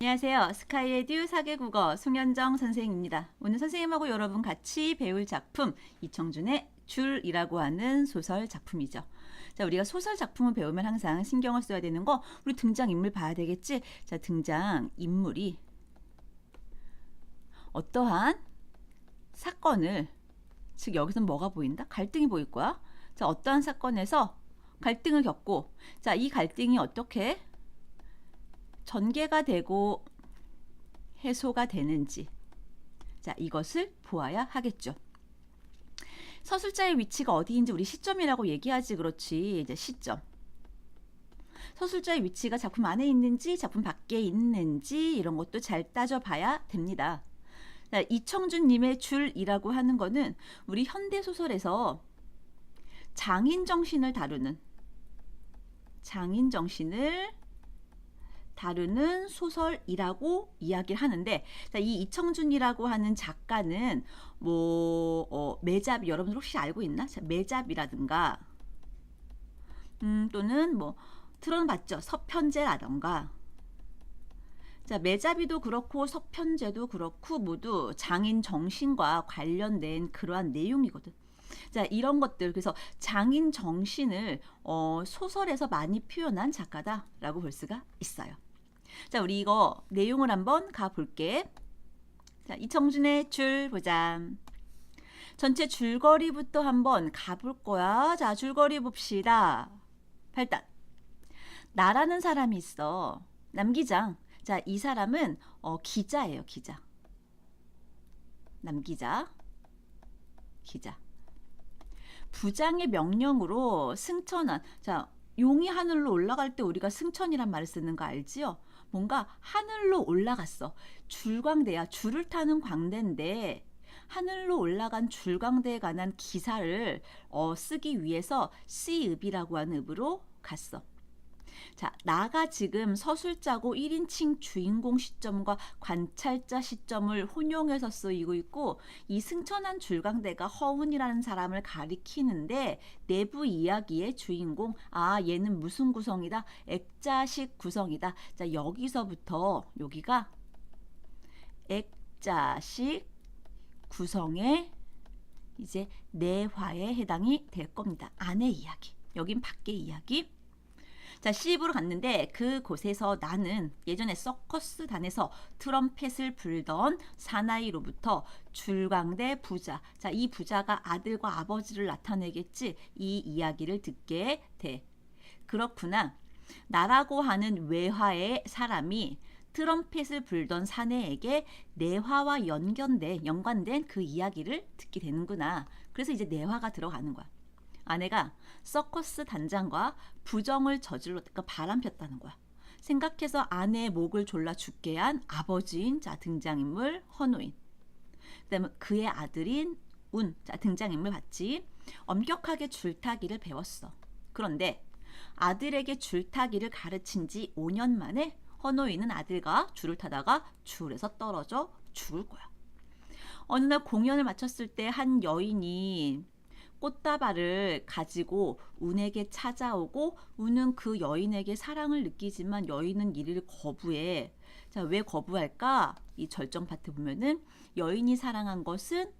안녕하세요. 스카이에듀 사계국어 송현정 선생입니다. 오늘 선생님하고 여러분 같이 배울 작품 이청준의 줄이라고 하는 소설 작품이죠. 자, 우리가 소설 작품을 배우면 항상 신경을 써야 되는 거 우리 등장인물 봐야 되겠지? 자, 등장인물이 어떠한 사건을 즉 여기서 뭐가 보인다? 갈등이 보일 거야. 자, 어떠한 사건에서 갈등을 겪고 자, 이 갈등이 어떻게 전개가 되고 해소가 되는지 자 이것을 보아야 하겠죠. 서술자의 위치가 어디인지 우리 시점이라고 얘기하지 그렇지 이제 시점. 서술자의 위치가 작품 안에 있는지 작품 밖에 있는지 이런 것도 잘 따져봐야 됩니다. 자, 이청준님의 줄이라고 하는 거는 우리 현대소설에서 장인정신을 다루는 소설이라고 이야기를 하는데 자, 이 이청준이라고 하는 작가는 매잡 여러분 혹시 알고 있나? 자, 매잡이라든가 또는 들어봤죠? 서편제라던가 자, 매잡이도 그렇고 서편제도 그렇고 모두 장인 정신과 관련된 그러한 내용이거든. 자, 이런 것들 그래서 장인 정신을 소설에서 많이 표현한 작가다라고 볼 수가 있어요. 자, 우리 이거 내용을 한번 가볼게. 자, 이청준의 줄 보자. 전체 줄거리부터 한번 가볼 거야. 자, 줄거리 봅시다. 발단. 나라는 사람이 있어. 남기장. 자, 이 사람은 기자예요, 기자. 남기자. 기자. 부장의 명령으로 승천한 자, 용이 하늘로 올라갈 때 우리가 승천이란 말을 쓰는 거 알지요? 뭔가 하늘로 올라갔어. 줄광대야. 줄을 타는 광대인데 하늘로 올라간 줄광대에 관한 기사를 쓰기 위해서 C읍이라고 하는 읍으로 갔어. 자, 나가 지금 서술자고 1인칭 주인공 시점과 관찰자 시점을 혼용해서 쓰이고 있고 이 승천한 줄광대가 허운이라는 사람을 가리키는데 내부 이야기의 주인공 얘는 무슨 구성이다? 액자식 구성이다. 자, 여기서부터 여기가 액자식 구성의 이제 내화에 해당이 될 겁니다. 안의 이야기. 여긴 밖의 이야기. 자, C입으로 갔는데 그곳에서 나는 예전에 서커스단에서 트럼펫을 불던 사나이로부터 줄광대 부자. 자, 이 부자가 아들과 아버지를 나타내겠지. 이 이야기를 듣게 돼. 그렇구나. 나라고 하는 외화의 사람이 트럼펫을 불던 사내에게 내화와 연관된 그 이야기를 듣게 되는구나. 그래서 이제 내화가 들어가는 거야. 아내가 서커스 단장과 부정을 저질렀다가 바람 폈다는 거야. 생각해서 아내의 목을 졸라 죽게 한 아버지인 자 등장인물 헌호인. 그다음에 그의 아들인 운. 자 등장인물 봤지. 엄격하게 줄타기를 배웠어. 그런데 아들에게 줄타기를 가르친 지 5년 만에 헌호인은 아들과 줄을 타다가 줄에서 떨어져 죽을 거야. 어느 날 공연을 마쳤을 때 한 여인이 꽃다발을 가지고 운에게 찾아오고 운은 그 여인에게 사랑을 느끼지만 여인은 이를 거부해. 자, 왜 거부할까? 이 절정 파트 보면은 여인이 사랑한 것은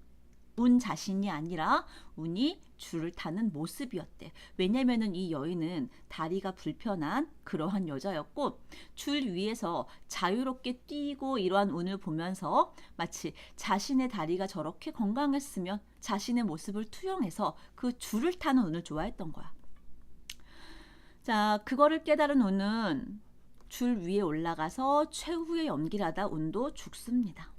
운 자신이 아니라 운이 줄을 타는 모습이었대. 왜냐면은 이 여인은 다리가 불편한 그러한 여자였고 줄 위에서 자유롭게 뛰고 이러한 운을 보면서 마치 자신의 다리가 저렇게 건강했으면 자신의 모습을 투영해서 그 줄을 타는 운을 좋아했던 거야. 자, 그거를 깨달은 운은 줄 위에 올라가서 최후의 연기를 하다 운도 죽습니다.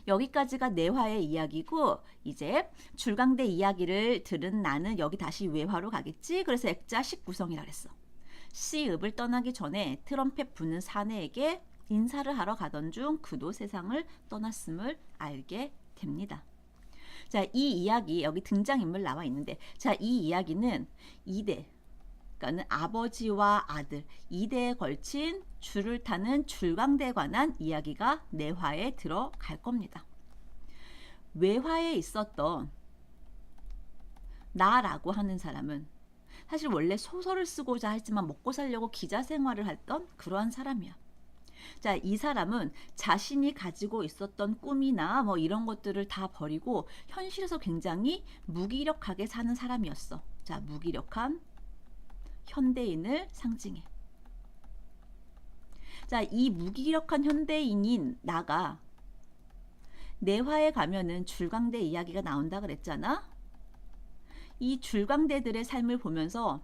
여기까지가 내화의 이야기고 이제 줄광대 이야기를 들은 나는 여기 다시 외화로 가겠지. 그래서 액자식 구성이라 그랬어. C읍을 떠나기 전에 트럼펫 부는 사내에게 인사를 하러 가던 중 그도 세상을 떠났음을 알게 됩니다. 자, 이 이야기 여기 등장인물 나와 있는데 자, 이 이야기는 2대 그러니까 아버지와 아들 2대에 걸친 줄을 타는 줄광대에 관한 이야기가 내화에 들어갈 겁니다. 외화에 있었던 나라고 하는 사람은 사실 원래 소설을 쓰고자 했지만 먹고 살려고 기자 생활을 했던 그러한 사람이야. 자, 이 사람은 자신이 가지고 있었던 꿈이나 뭐 이런 것들을 다 버리고 현실에서 굉장히 무기력하게 사는 사람이었어. 자, 무기력한 현대인을 상징해. 자, 이 무기력한 현대인인 나가 내화에 가면은 줄광대 이야기가 나온다 그랬잖아. 이 줄광대들의 삶을 보면서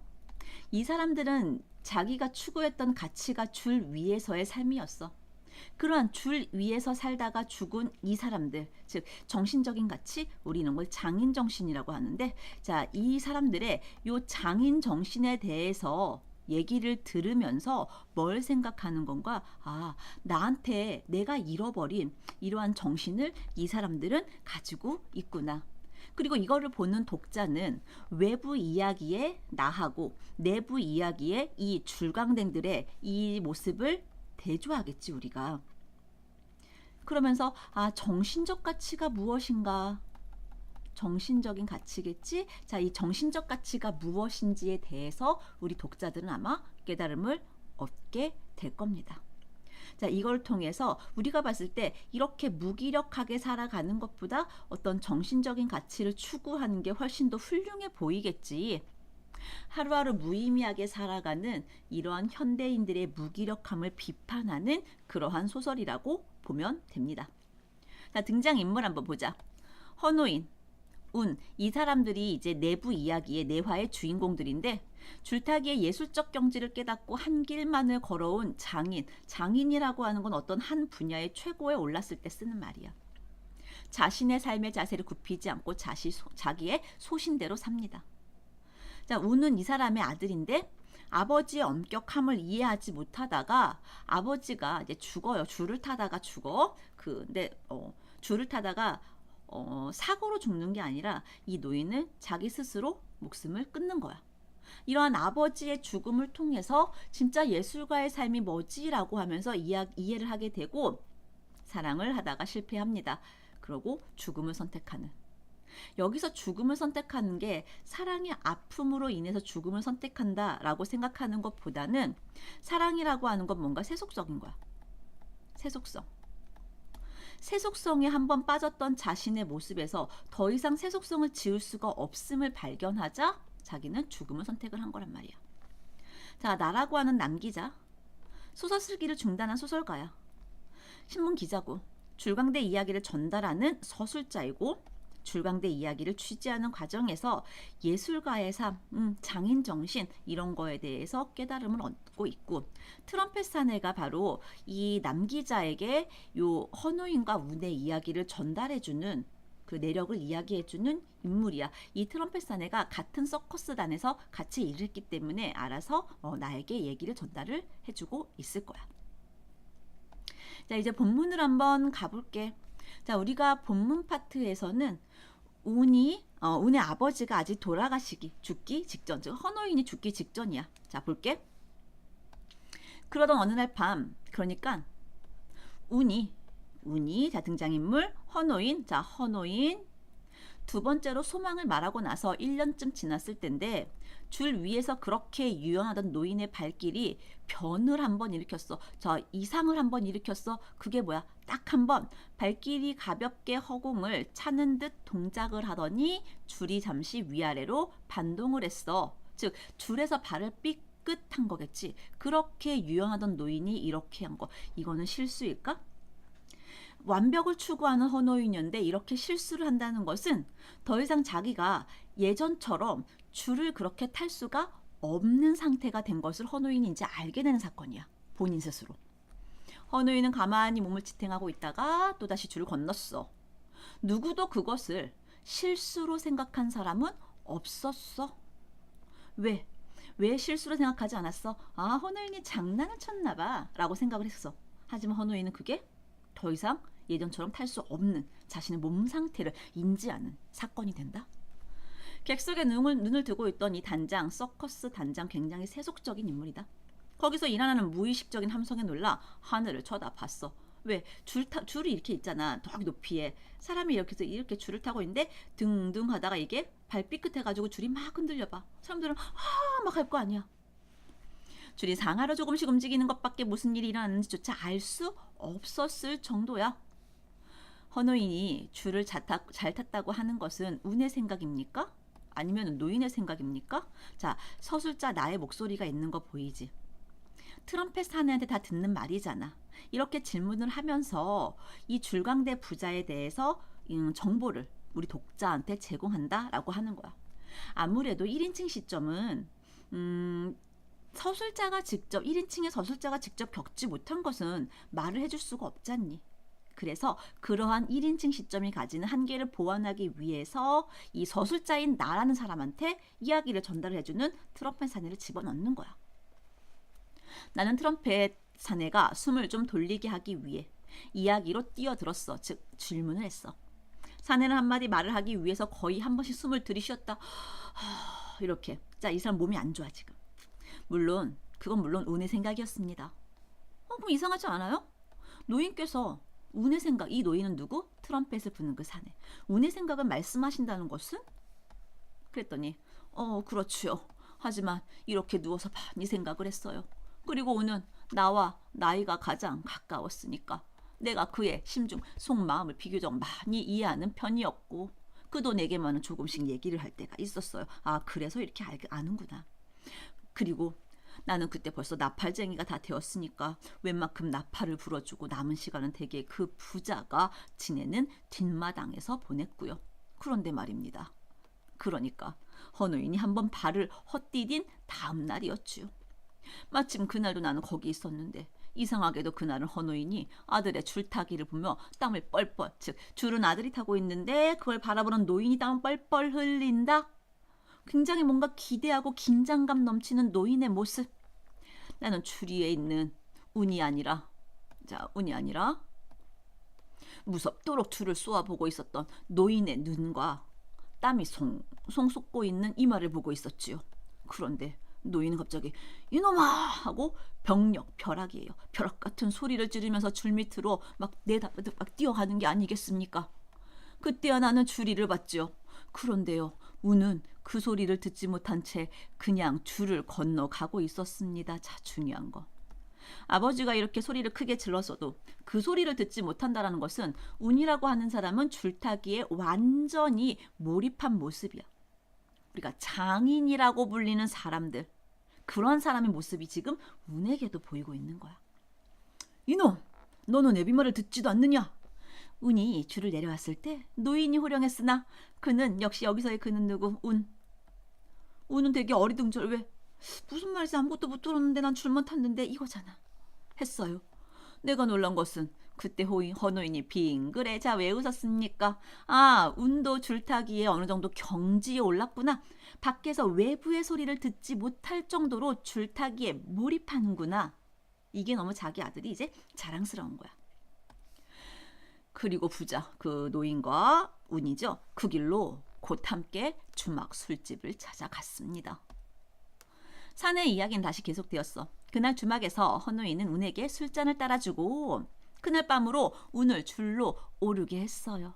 이 사람들은 자기가 추구했던 가치가 줄 위에서의 삶이었어. 그러한 줄 위에서 살다가 죽은 이 사람들, 즉 정신적인 가치, 우리는 이걸 장인 정신이라고 하는데, 자, 이 사람들의 요 장인 정신에 대해서 얘기를 들으면서 뭘 생각하는 건가? 아, 나한테 내가 잃어버린 이러한 정신을 이 사람들은 가지고 있구나. 그리고 이거를 보는 독자는 외부 이야기의 나하고 내부 이야기의 이 줄광댕들의 이 모습을 대조하겠지, 우리가. 그러면서 아, 정신적 가치가 무엇인가? 정신적인 가치겠지? 자, 이 정신적 가치가 무엇인지에 대해서 우리 독자들은 아마 깨달음을 얻게 될 겁니다. 자, 이걸 통해서 우리가 봤을 때 이렇게 무기력하게 살아가는 것보다 어떤 정신적인 가치를 추구하는 게 훨씬 더 훌륭해 보이겠지. 하루하루 무의미하게 살아가는 이러한 현대인들의 무기력함을 비판하는 그러한 소설이라고 보면 됩니다. 자, 등장인물 한번 보자. 헌호인, 운, 이 사람들이 이제 내부 이야기의 내화의 주인공들인데, 줄타기의 예술적 경지를 깨닫고 한 길만을 걸어온 장인, 장인이라고 하는 건 어떤 한 분야의 최고에 올랐을 때 쓰는 말이야. 자신의 삶의 자세를 굽히지 않고 자기의 소신대로 삽니다. 자, 운은 이 사람의 아들인데 아버지의 엄격함을 이해하지 못하다가 아버지가 이제 죽어요. 줄을 타다가 죽어. 근데 줄을 타다가 사고로 죽는 게 아니라 이 노인은 자기 스스로 목숨을 끊는 거야. 이러한 아버지의 죽음을 통해서 진짜 예술가의 삶이 뭐지라고 하면서 이해를 하게 되고 사랑을 하다가 실패합니다. 그러고 죽음을 선택하는. 여기서 죽음을 선택하는 게 사랑의 아픔으로 인해서 죽음을 선택한다라고 생각하는 것보다는 사랑이라고 하는 건 뭔가 세속적인 거야. 세속성. 세속성에 한번 빠졌던 자신의 모습에서 더 이상 세속성을 지울 수가 없음을 발견하자 자기는 죽음을 선택을 한 거란 말이야. 자, 나라고 하는 남기자. 소설 쓰기를 중단한 소설가야. 신문 기자고 줄광대 이야기를 전달하는 서술자이고 줄광대 이야기를 취재하는 과정에서 예술가의 삶, 장인 정신 이런 거에 대해서 깨달음을 얻고 있고 트럼펫 사내가 바로 이 남기자에게 요 헌호인과 운의 이야기를 전달해주는 그 내력을 이야기해주는 인물이야. 이 트럼펫 사내가 같은 서커스단에서 같이 일을 했기 때문에 알아서 나에게 얘기를 전달을 해주고 있을 거야. 자, 이제 본문을 한번 가볼게. 자, 우리가 본문 파트에서는 운의 아버지가 아직 죽기 직전, 즉 헌호인이 죽기 직전이야. 자, 볼게. 그러던 어느 날 밤, 그러니까 운이 자, 등장인물 헌호인. 자, 헌호인 두 번째로 소망을 말하고 나서 1년쯤 지났을 텐데 줄 위에서 그렇게 유연하던 노인의 발길이 변을 한번 일으켰어. 저 이상을 한번 일으켰어. 그게 뭐야? 딱 한 번 발길이 가볍게 허공을 차는 듯 동작을 하더니 줄이 잠시 위아래로 반동을 했어. 즉 줄에서 발을 삐끗한 거겠지. 그렇게 유연하던 노인이 이렇게 한 거. 이거는 실수일까? 완벽을 추구하는 헌호인이었는데 이렇게 실수를 한다는 것은 더 이상 자기가 예전처럼 줄을 그렇게 탈 수가 없는 상태가 된 것을 헌호인이 이제 알게 되는 사건이야. 본인 스스로. 헌호인은 가만히 몸을 지탱하고 있다가 또다시 줄을 건넜어. 누구도 그것을 실수로 생각한 사람은 없었어. 왜? 왜 실수로 생각하지 않았어? 아, 헌호인이 장난을 쳤나 봐 라고 생각을 했어. 하지만 헌호인은 그게 더 이상 예전처럼 탈 수 없는 자신의 몸 상태를 인지하는 사건이 된다. 객석에 눈을 두고 있던 이 단장, 서커스 단장 굉장히 세속적인 인물이다. 거기서 일어나는 무의식적인 함성에 놀라 하늘을 쳐다봤어. 왜? 줄이 이렇게 있잖아. 저기 높이에. 사람이 이렇게 줄을 타고 있는데 등등 하다가 이게 발 삐끗해가지고 줄이 막 흔들려 봐. 사람들은 막 할 거 아니야. 줄이 상하로 조금씩 움직이는 것밖에 무슨 일이 일어났는지조차 알 수 없었을 정도야. 헌호인이 줄을 잘 탔다고 하는 것은 운의 생각입니까? 아니면 노인의 생각입니까? 자, 서술자 나의 목소리가 있는 거 보이지? 트럼펫 사내한테 다 듣는 말이잖아. 이렇게 질문을 하면서 이 줄광대 부자에 대해서 정보를 우리 독자한테 제공한다라고 하는 거야. 아무래도 1인칭 시점은 서술자가 직접 1인칭의 서술자가 직접 겪지 못한 것은 말을 해줄 수가 없잖니. 그래서 그러한 1인칭 시점이 가지는 한계를 보완하기 위해서 이 서술자인 나라는 사람한테 이야기를 전달해주는 트럼펫 사내를 집어넣는 거야. 나는 트럼펫 사내가 숨을 좀 돌리게 하기 위해 이야기로 뛰어들었어. 즉 질문을 했어. 사내는 한마디 말을 하기 위해서 거의 한 번씩 숨을 들이쉬었다. 이렇게. 자, 이 사람 몸이 안 좋아 지금. 그건 물론 운의 생각이었습니다. 그럼 이상하지 않아요? 노인께서 운의 생각, 이 노인은 누구? 트럼펫을 부는 그 사내. 운의 생각을 말씀하신다는 것은? 그랬더니 그렇지요. 하지만 이렇게 누워서 많이 생각을 했어요. 그리고 운은 나와 나이가 가장 가까웠으니까 내가 그의 심중 속마음을 비교적 많이 이해하는 편이었고 그도 내게만은 조금씩 얘기를 할 때가 있었어요. 아, 그래서 이렇게 아는구나. 그리고 나는 그때 벌써 나팔쟁이가 다 되었으니까 웬만큼 나팔을 불어주고 남은 시간은 대개 그 부자가 지내는 뒷마당에서 보냈고요. 그런데 말입니다. 그러니까 헌호인이 한번 발을 헛디딘 다음 날이었지요. 마침 그날도 나는 거기 있었는데 이상하게도 그날은 헌호인이 아들의 줄타기를 보며 땀을 뻘뻘, 즉 줄은 아들이 타고 있는데 그걸 바라보는 노인이 땀을 뻘뻘 흘린다. 굉장히 뭔가 기대하고 긴장감 넘치는 노인의 모습. 나는 줄 위에 있는 운이 아니라 무섭도록 줄을 쏘아보고 있었던 노인의 눈과 땀이 송송 쏟고 있는 이마를 보고 있었지요. 그런데 노인은 갑자기 이놈아 하고 벼락이에요. 벼락 같은 소리를 지르면서 줄 밑으로 막 뛰어가는 게 아니겠습니까? 그때야 나는 줄이를 봤지요. 그런데요, 운은 그 소리를 듣지 못한 채 그냥 줄을 건너가고 있었습니다. 자, 중요한 거. 아버지가 이렇게 소리를 크게 질렀어도 그 소리를 듣지 못한다는 것은 운이라고 하는 사람은 줄타기에 완전히 몰입한 모습이야. 우리가 장인이라고 불리는 사람들, 그런 사람의 모습이 지금 운에게도 보이고 있는 거야. 이놈, 너는 내 말을 듣지도 않느냐? 운이 줄을 내려왔을 때 노인이 호령했으나 그는 역시 여기서의 그는 누구? 운은 되게 어리둥절. 왜? 무슨 말인지 아무것도 못 들었는데 난 줄만 탔는데 이거잖아. 했어요. 내가 놀란 것은 그때 헌호인이 빙그레. 자, 왜 웃었습니까? 아, 운도 줄타기에 어느 정도 경지에 올랐구나. 밖에서 외부의 소리를 듣지 못할 정도로 줄타기에 몰입하는구나. 이게 너무 자기 아들이 이제 자랑스러운 거야. 그리고 부자, 그 노인과 운이죠. 그 길로 곧 함께 주막 술집을 찾아갔습니다. 사내의 이야기는 다시 계속되었어. 그날 주막에서 헌호인은 운에게 술잔을 따라주고 그날 밤으로 운을 줄로 오르게 했어요.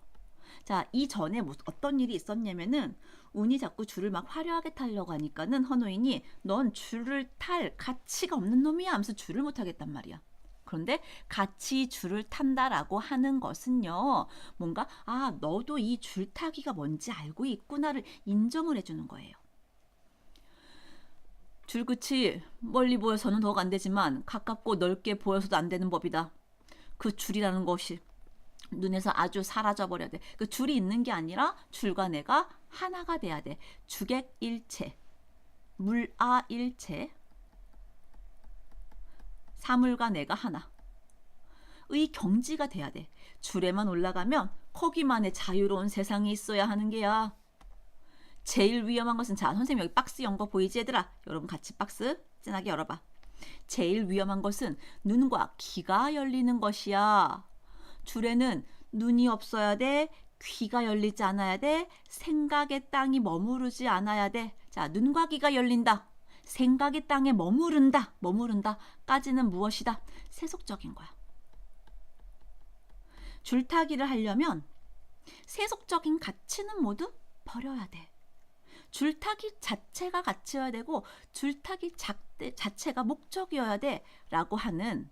자, 이전에 어떤 일이 있었냐면은 운이 자꾸 줄을 막 화려하게 타려고 하니까는 헌호인이 넌 줄을 탈 가치가 없는 놈이야 하면서 줄을 못 타겠단 말이야. 그런데 같이 줄을 탄다라고 하는 것은요, 뭔가 너도 이 줄타기가 뭔지 알고 있구나를 인정을 해주는 거예요. 줄끝이 멀리 보여서는 더욱 안 되지만 가깝고 넓게 보여서도 안 되는 법이다. 그 줄이라는 것이 눈에서 아주 사라져버려야 돼. 그 줄이 있는 게 아니라 줄과 내가 하나가 돼야 돼. 주객일체, 물아일체, 사물과 내가 하나. 의 경지가 돼야 돼. 줄에만 올라가면 거기만의 자유로운 세상이 있어야 하는 게야. 제일 위험한 것은, 자, 선생님 여기 박스 연 거 보이지 얘들아? 여러분 같이 박스 진하게 열어봐. 제일 위험한 것은 눈과 귀가 열리는 것이야. 줄에는 눈이 없어야 돼. 귀가 열리지 않아야 돼. 생각의 땅이 머무르지 않아야 돼. 자, 눈과 귀가 열린다. 생각의 땅에 머무른다. 까지는 무엇이다? 세속적인 거야. 줄타기를 하려면 세속적인 가치는 모두 버려야 돼. 줄타기 자체가 가치여야 되고 줄타기 자체가 목적이어야 돼라고 하는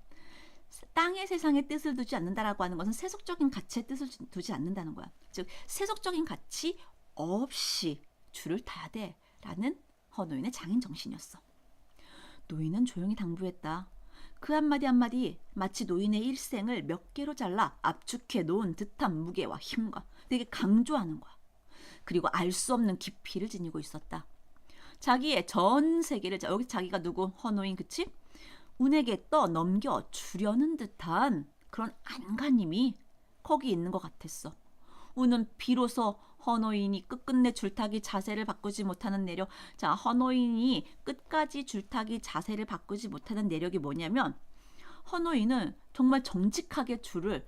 땅의 세상의 뜻을 두지 않는다라고 하는 것은 세속적인 가치의 뜻을 두지 않는다는 거야. 즉 세속적인 가치 없이 줄을 타야 돼라는 허노인의 장인 정신이었어. 노인은 조용히 당부했다. 그 한마디 한마디 마치 노인의 일생을 몇 개로 잘라 압축해 놓은 듯한 무게와 힘과 되게 강조하는 거야. 그리고 알 수 없는 깊이를 지니고 있었다. 자기의 전 세계를, 여기 자기가 누구? 허노인, 그치? 운에게 떠넘겨 주려는 듯한 그런 안간힘이 거기 있는 것 같았어. 운은 비로소 허노인이 끝끝내 줄타기 자세를 바꾸지 못하는 내력. 자, 허노인이 끝까지 줄타기 자세를 바꾸지 못하는 내력이 뭐냐면 허노인은 정말 정직하게 줄을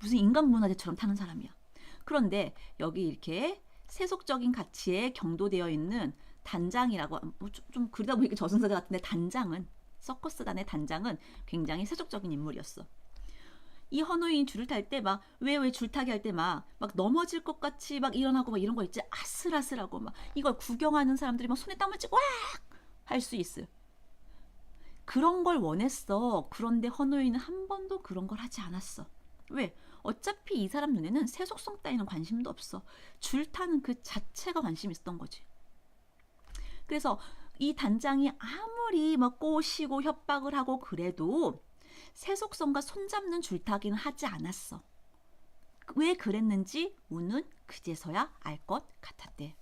무슨 인간 문화재처럼 타는 사람이야. 그런데 여기 이렇게 세속적인 가치에 경도되어 있는 단장이라고, 좀 그러다 보니까 저승사자 같은데, 단장은, 서커스단의 단장은 굉장히 세속적인 인물이었어. 이 허노인이 줄을 탈 때 막 왜 줄타기 할 때 막 넘어질 것 같이 막 일어나고 막 이런 거 있지. 아슬아슬하고 막 이걸 구경하는 사람들이 막 손에 땀을 찌고 왁 할 수 있어. 그런 걸 원했어. 그런데 허노인은 한 번도 그런 걸 하지 않았어. 왜? 어차피 이 사람 눈에는 세속성 따위는 관심도 없어. 줄 타는 그 자체가 관심 있었던 거지. 그래서 이 단장이 아무리 막 꼬시고 협박을 하고 그래도 세속성과 손잡는 줄타기는 하지 않았어. 왜 그랬는지 운은 그제서야 알 것 같았대.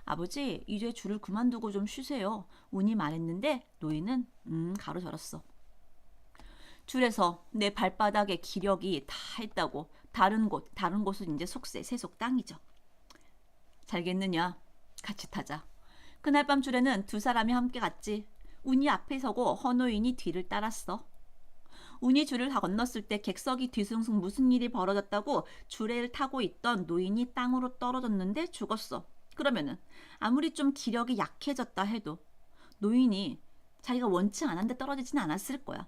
아버지, 이제 줄을 그만두고 좀 쉬세요. 운이 말했는데 노인은 가로절었어. 줄에서 내 발바닥에 기력이 다 있다고. 다른 곳은 이제 속세, 세속 땅이죠. 잘겠느냐? 같이 타자. 그날 밤 줄에는 두 사람이 함께 갔지. 운이 앞에 서고 허노인이 뒤를 따랐어. 운이 줄을 다 건넜을 때 객석이 뒤숭숭 무슨 일이 벌어졌다고 줄을 타고 있던 노인이 땅으로 떨어졌는데 죽었어. 그러면은 아무리 좀 기력이 약해졌다 해도 노인이 자기가 원치 않았는데 떨어지진 않았을 거야.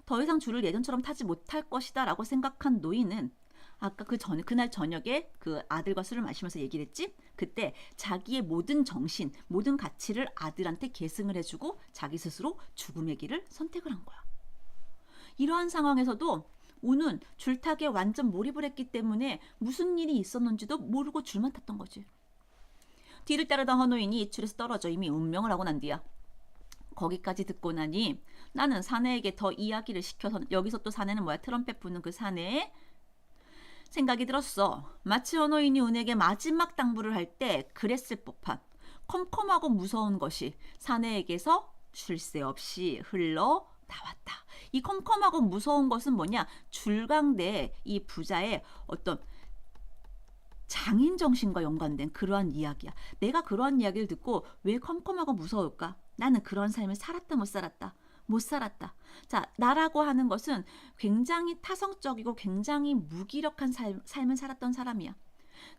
더 이상 줄을 예전처럼 타지 못할 것이다 라고 생각한 노인은 아까 그날 저녁에 그 아들과 술을 마시면서 얘기를 했지? 그때 자기의 모든 정신, 모든 가치를 아들한테 계승을 해주고 자기 스스로 죽음의 길을 선택을 한 거야. 이러한 상황에서도 운은 줄타기에 완전 몰입을 했기 때문에 무슨 일이 있었는지도 모르고 줄만 탔던 거지. 뒤를 따르던 허노인이 줄에서 떨어져 이미 운명을 하고 난 뒤야. 거기까지 듣고 나니 나는 사내에게 더 이야기를 시켜서, 여기서 또 사내는 뭐야? 트럼펫 부는 그 사내. 생각이 들었어. 마치 허노인이 운에게 마지막 당부를 할 때 그랬을 법한 컴컴하고 무서운 것이 사내에게서 쉴 새 없이 흘러 나왔다. 이 컴컴하고 무서운 것은 뭐냐? 줄강대 이 부자의 어떤 장인 정신과 연관된 그러한 이야기야. 내가 그러한 이야기를 듣고 왜 컴컴하고 무서울까? 나는 그런 삶을 살았다 못 살았다? 못 살았다. 자, 나라고 하는 것은 굉장히 타성적이고 굉장히 무기력한 삶을 살았던 사람이야.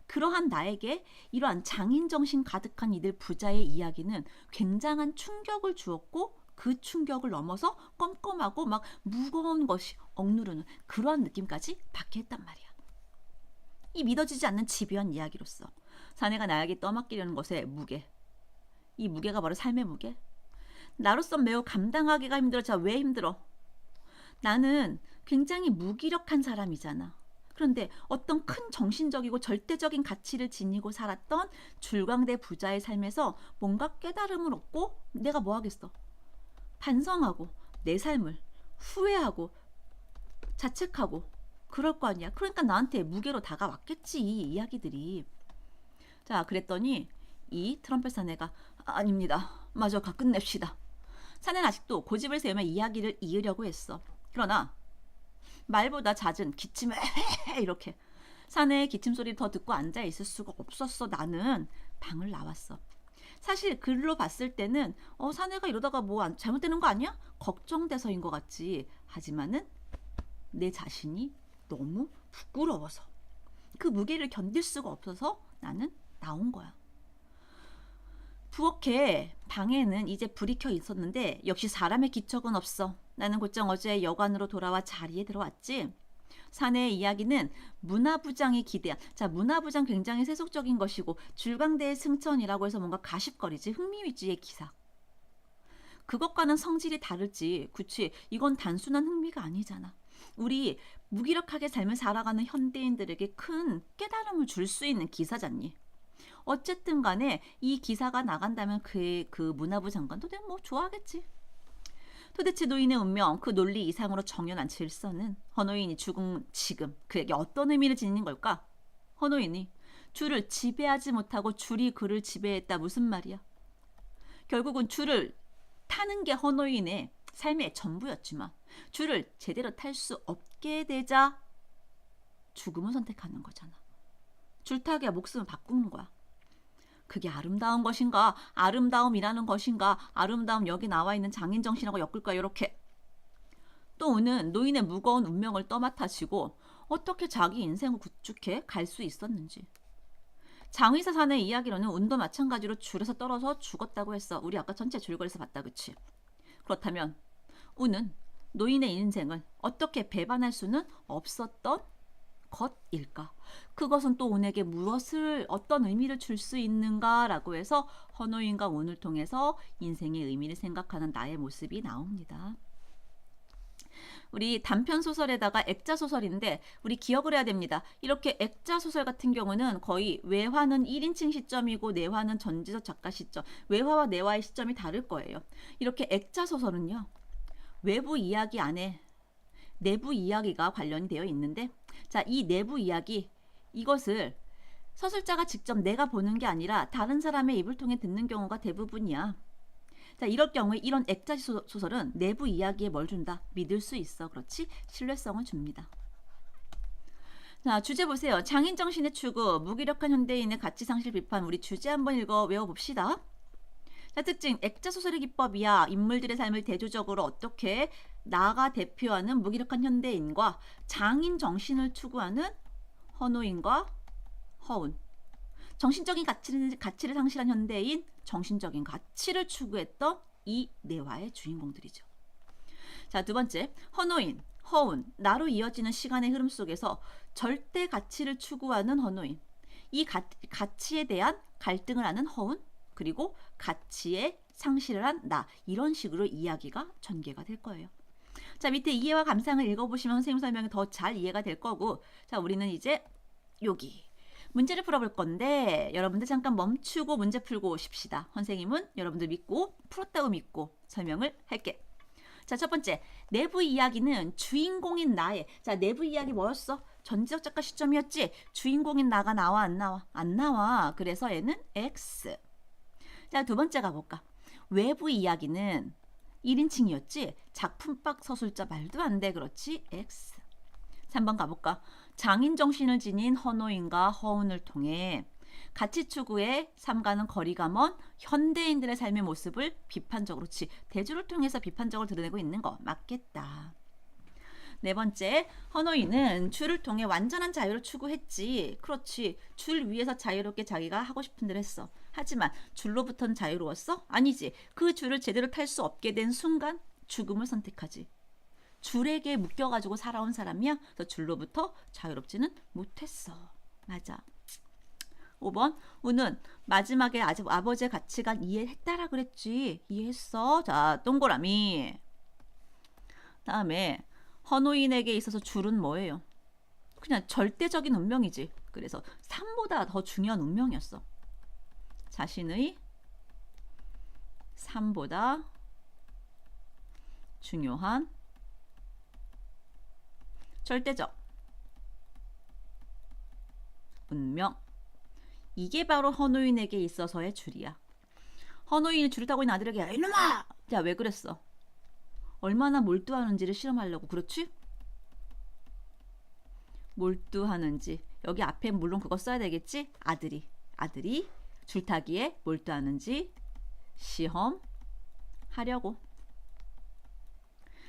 그러한 나에게 이러한 장인 정신 가득한 이들 부자의 이야기는 굉장한 충격을 주었고 그 충격을 넘어서 껌껌하고 막 무거운 것이 억누르는 그러한 느낌까지 받게 했단 말이야. 이 믿어지지 않는 집요한 이야기로서 사내가 나에게 떠맡기려는 것의 무게, 이 무게가 바로 삶의 무게. 나로선 매우 감당하기가 힘들어. 자, 왜 힘들어? 나는 굉장히 무기력한 사람이잖아. 그런데 어떤 큰 정신적이고 절대적인 가치를 지니고 살았던 줄광대 부자의 삶에서 뭔가 깨달음을 얻고 내가 뭐 하겠어? 반성하고 내 삶을 후회하고 자책하고 그럴 거 아니야. 그러니까 나한테 무게로 다가왔겠지, 이 이야기들이. 자, 그랬더니 이 트럼펫 사내가 아닙니다. 마저 끝냅시다. 사내는 아직도 고집을 세우며 이야기를 이으려고 했어. 그러나 말보다 잦은 기침을 이렇게 사내의 기침 소리를 더 듣고 앉아 있을 수가 없었어. 나는 방을 나왔어. 사실 글로 봤을 때는 사내가 이러다가 뭐 잘못되는 거 아니야? 걱정돼서인 것 같지. 하지만은 내 자신이 너무 부끄러워서 그 무게를 견딜 수가 없어서 나는 나온 거야. 부엌에 방에는 이제 불이 켜 있었는데 역시 사람의 기척은 없어. 나는 곧장 어제 여관으로 돌아와 자리에 들어왔지. 사내의 이야기는 문화부장이 기대한, 자, 문화부장 굉장히 세속적인 것이고 줄광대의 승천이라고 해서 뭔가 가십거리지, 흥미 위주의 기사. 그것과는 성질이 다르지. 그치? 이건 단순한 흥미가 아니잖아. 우리 무기력하게 삶을 살아가는 현대인들에게 큰 깨달음을 줄 수 있는 기사잖니. 어쨌든 간에 이 기사가 나간다면 그 문화부 장관도 뭐 좋아하겠지. 도대체 노인의 운명, 그 논리 이상으로 정연한 질서는 헌호인이 죽은 지금 그에게 어떤 의미를 지닌 걸까? 헌호인이 줄을 지배하지 못하고 줄이 그를 지배했다 무슨 말이야? 결국은 줄을 타는 게 헌호인의 삶의 전부였지만 줄을 제대로 탈 수 없게 되자 죽음을 선택하는 거잖아. 줄타기야 목숨을 바꾸는 거야. 그게 아름다운 것인가? 아름다움이라는 것인가? 아름다움 여기 나와 있는 장인정신하고 엮을까? 이렇게. 또 오는 노인의 무거운 운명을 떠맡아지고 어떻게 자기 인생을 구축해 갈 수 있었는지. 장의사 사내의 이야기로는 운도 마찬가지로 줄에서 떨어져 죽었다고 했어. 우리 아까 전체 줄거리에서 봤다, 그치? 그렇다면 우는 노인의 인생을 어떻게 배반할 수는 없었던 것일까? 그것은 또 운에게 무엇을 어떤 의미를 줄 수 있는가라고 해서 헌호인과 운을 통해서 인생의 의미를 생각하는 나의 모습이 나옵니다. 우리 단편 소설에다가 액자 소설인데 우리 기억을 해야 됩니다. 이렇게 액자 소설 같은 경우는 거의 외화는 1인칭 시점이고 내화는 전지적 작가 시점, 외화와 내화의 시점이 다를 거예요. 이렇게 액자 소설은요, 외부 이야기 안에 내부 이야기가 관련이 되어 있는데, 자, 이 내부 이야기, 이것을 서술자가 직접 내가 보는 게 아니라 다른 사람의 입을 통해 듣는 경우가 대부분이야. 자, 이럴 경우에 이런 액자 소설은 내부 이야기에 뭘 준다? 믿을 수 있어. 그렇지? 신뢰성을 줍니다. 자, 주제 보세요. 장인정신의 추구, 무기력한 현대인의 가치상실 비판. 우리 주제 한번 읽어 외워봅시다. 자, 특징, 액자 소설의 기법이야. 인물들의 삶을 대조적으로 어떻게 나가 대표하는 무기력한 현대인과 장인 정신을 추구하는 헌호인과 허운. 정신적인 가치를 상실한 현대인, 정신적인 가치를 추구했던 이 내화의 주인공들이죠. 자, 두 번째, 헌호인, 허운, 나로 이어지는 시간의 흐름 속에서 절대 가치를 추구하는 헌호인, 이 가치에 대한 갈등을 하는 허운, 그리고 가치의 상실을 한 나, 이런 식으로 이야기가 전개가 될 거예요. 자, 밑에 이해와 감상을 읽어보시면 선생님 설명이 더 잘 이해가 될 거고, 자, 우리는 이제 여기 문제를 풀어볼 건데 여러분들 잠깐 멈추고 문제 풀고 오십시다. 선생님은 여러분들 믿고 풀었다고 믿고 설명을 할게. 자, 첫 번째, 내부 이야기는 주인공인 나의, 자, 내부 이야기 뭐였어? 전지적 작가 시점이었지? 주인공인 나가 나와 안 나와? 안 나와. 그래서 얘는 X. 자, 두 번째 가볼까? 외부 이야기는 1인칭이었지? 작품박 서술자 말도 안 돼. 그렇지? X. 3번 가볼까? 장인 정신을 지닌 헌호인과 허운을 통해 가치 추구의 삶과는 거리가 먼 현대인들의 삶의 모습을 비판적으로, 대조를 통해서 비판적으로 드러내고 있는 거 맞겠다. 네 번째, 헌호인은 줄을 통해 완전한 자유를 추구했지. 그렇지. 줄 위에서 자유롭게 자기가 하고 싶은 대로 했어. 하지만 줄로부터는 자유로웠어? 아니지. 그 줄을 제대로 탈 수 없게 된 순간 죽음을 선택하지. 줄에게 묶여가지고 살아온 사람이야. 그래서 줄로부터 자유롭지는 못했어. 맞아. 5번, 우는 마지막에 아버지의 가치관 이해했다라 그랬지. 이해했어. 자, 동그라미. 다음에 헌호인에게 있어서 줄은 뭐예요? 그냥 절대적인 운명이지. 그래서 삶보다 더 중요한 운명이었어. 자신의 삶보다 중요한 절대적 운명. 이게 바로 헌호인에게 있어서의 줄이야. 헌호인이 줄을 타고 있는 아들에게, 야, 이놈아! 야, 왜 그랬어? 얼마나 몰두하는지를 실험하려고. 그렇지? 몰두하는지. 여기 앞에 물론 그거 써야 되겠지? 아들이 줄타기에 몰두하는지 시험하려고.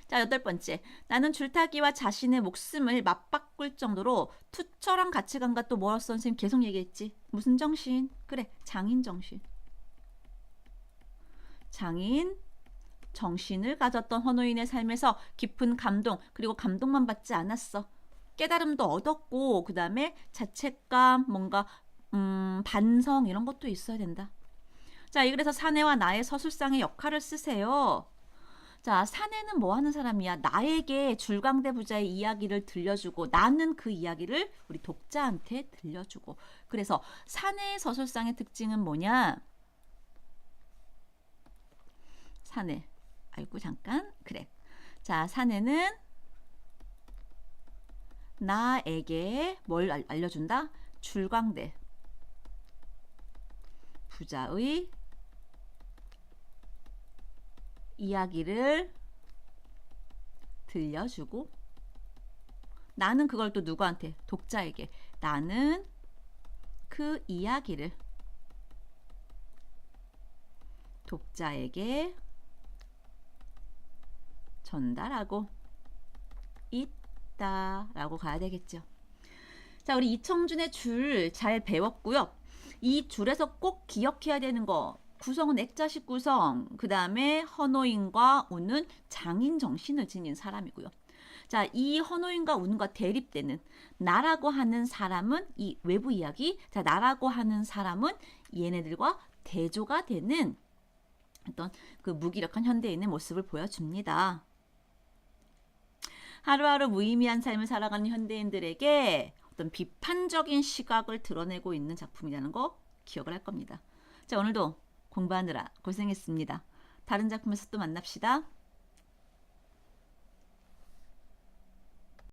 자, 8번째. 나는 줄타기와 자신의 목숨을 맞바꿀 정도로 투철한 가치관과 또 뭐였어? 선생님 계속 얘기했지. 무슨 정신? 그래, 장인 정신. 장인 정신을 가졌던 헌호인의 삶에서 깊은 감동, 그리고 감동만 받지 않았어. 깨달음도 얻었고 그 다음에 자책감, 뭔가 반성 이런 것도 있어야 된다. 자, 그래서 사내와 나의 서술상의 역할을 쓰세요. 자, 사내는 뭐 하는 사람이야? 나에게 줄광대 부자의 이야기를 들려주고 나는 그 이야기를 우리 독자한테 들려주고. 그래서 사내의 서술상의 특징은 뭐냐? 사내. 아이고 잠깐. 그래. 자, 사내는 나에게 뭘 알려준다? 줄광대 부자의 이야기를 들려주고 나는 그걸 또 누구한테? 독자에게. 나는 그 이야기를 독자에게 전달하고 있다라고 가야 되겠죠. 자, 우리 이청준의 줄 잘 배웠고요. 이 줄에서 꼭 기억해야 되는 거, 구성은 액자식 구성, 그 다음에 헌호인과 우는 장인 정신을 지닌 사람이고요. 자, 이 헌호인과 우는과 대립되는 나라고 하는 사람은 이 외부 이야기, 자, 나라고 하는 사람은 얘네들과 대조가 되는 어떤 그 무기력한 현대인의 모습을 보여줍니다. 하루하루 무의미한 삶을 살아가는 현대인들에게 어떤 비판적인 시각을 드러내고 있는 작품이라는 거 기억을 할 겁니다. 자, 오늘도 공부하느라 고생했습니다. 다른 작품에서 또 만납시다.